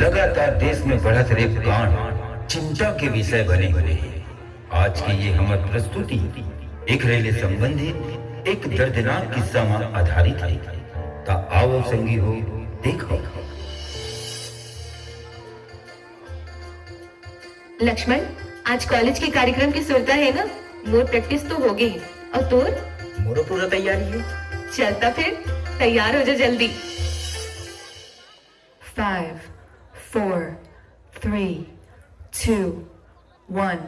लगातार देश में बढ़त रेप कांड चिंता के विषय बने हुए हैं। आज की ये हमर प्रस्तुति एक रेले संबंधित एक दर्दनाक किस्सा में आधारित है। ता आओ संगी हो देखो। लक्ष्मण, आज कॉलेज के कार्यक्रम की सुरता है ना? मोर प्रैक्टिस तो हो गई है और तोर? मोरो पूरा तैयारी है। चलता फिर तैयार हो जा जल्दी। 5, 4, 3, 2, 1.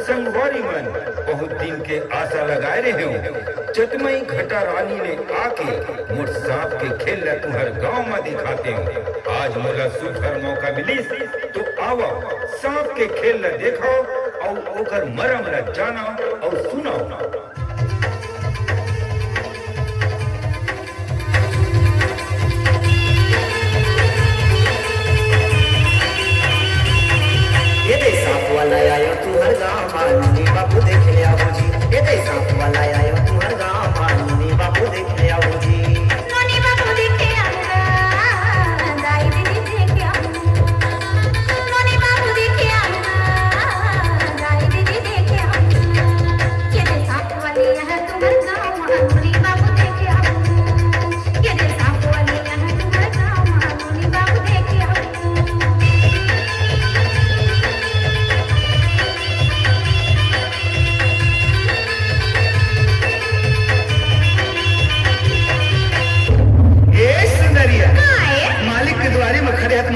संगवारी मन बहुत दिन के आशा लगाए रहे हो। चतमई घटा रानी ने आके मोर सांप के खेल ला तुम्हार गांव में दिखाते हो। आज मोला सुधर मौका मिलिस तो आओ सांप के खेल ला देखो और ओकर मरम ला जाना और सुनाओ।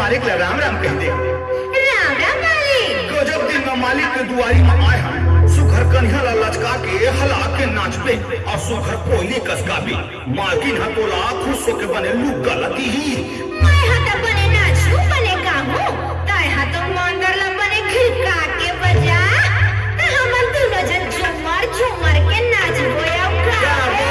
मालिक ला राम राम कह दे। राम राम मालिक। गजब दिन में मालिक के दुआरी में आए हम। सुघर कन्हैया ला लचका के हला के नाचबे और सुघर कोयली कसकाबे। मालकिन हतोला खुश होके बने लुग्गा लगी ही। मैं हाथ बने नाचू बने गाहू, ताय हाथ मंदर ला बने खिलका के बजा। हमन दोनों जन झूमर झूमर के नाच गोया गावे।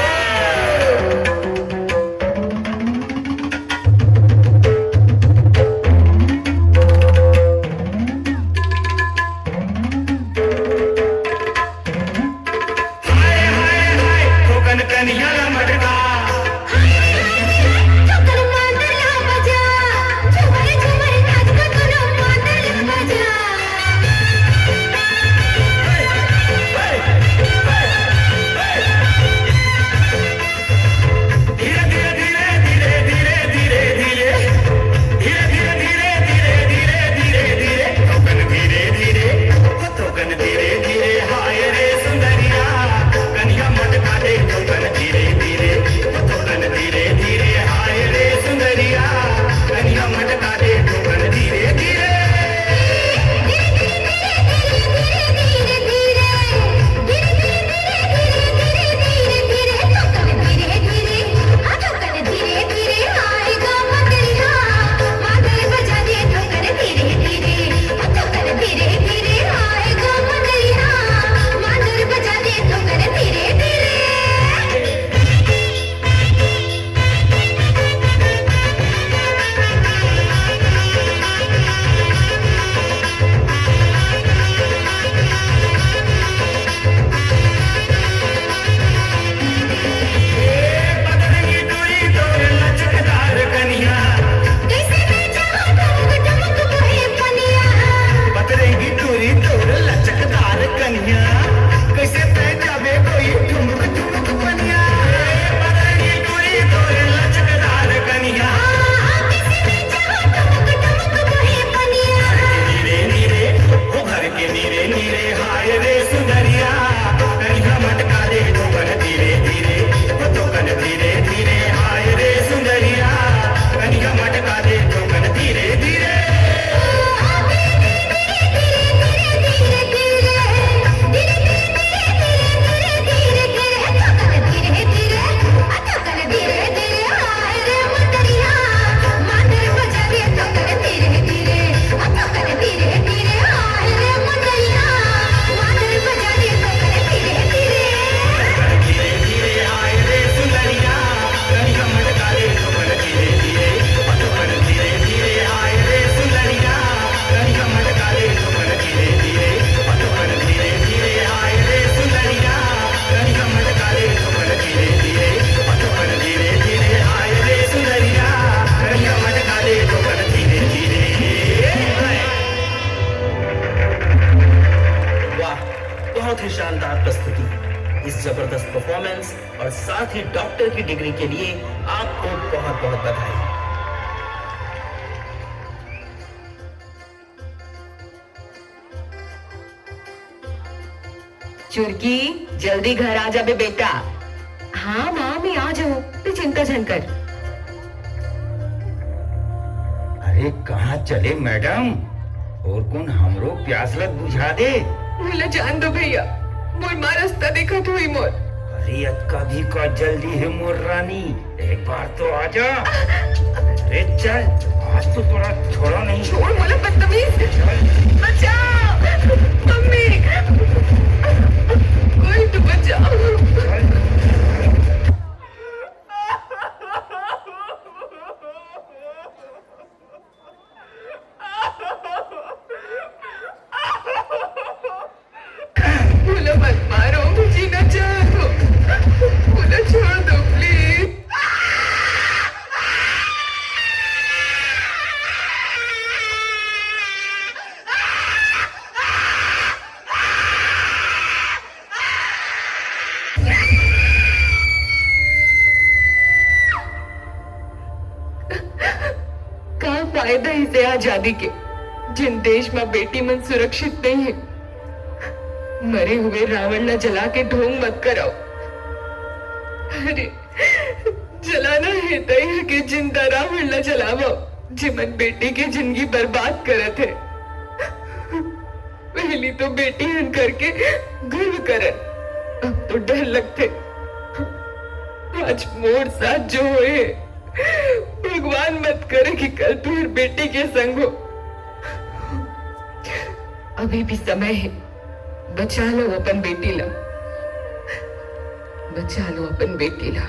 शानदार प्रस्तुति, इस जबरदस्त परफॉर्मेंस और साथ ही डॉक्टर की डिग्री के लिए आपको बहुत बहुत बधाई। चुरकी जल्दी घर आ जा बे बेटा। हाँ माँ मैं आ जाऊँ, तू चिंता झन कर। अरे कहाँ चले मैडम, और कौन हमरो प्यास लग बुझा दे। मुला जान दो भैया, मोर माँ रास्ता देखा तो ही मोर। अरे अक्का भी का जल्दी है मोर रानी, एक बार तो आ जा। अरे चल, आज तो थोड़ा छोड़ा नहीं। छोड़ मोला बदतमीज। बचाओ मम्मी, कोई तो बचाओ। बोला मत मारो, मुझे न चाहो। बोला छोड़ दो प्लीज। का फायदा इसे आजादी के, जिन देश में बेटी मन सुरक्षित नहीं है। मरे हुए रावण न जला के ढोंग मत कराओ। अरे जलाना है तय कि जिंदा रावण न जलावो। जिमन बेटी की जिंदगी बर्बाद करे थे। पहली तो बेटी हन करके गर्व करे, अब तो डर लगते। आज मोर साथ जो होए, भगवान मत करे कि कल तुम्हारी बेटी के संग हो। अभी भी समय है, बचा लो अपन बेटी ला, बचा लो अपन बेटी ला।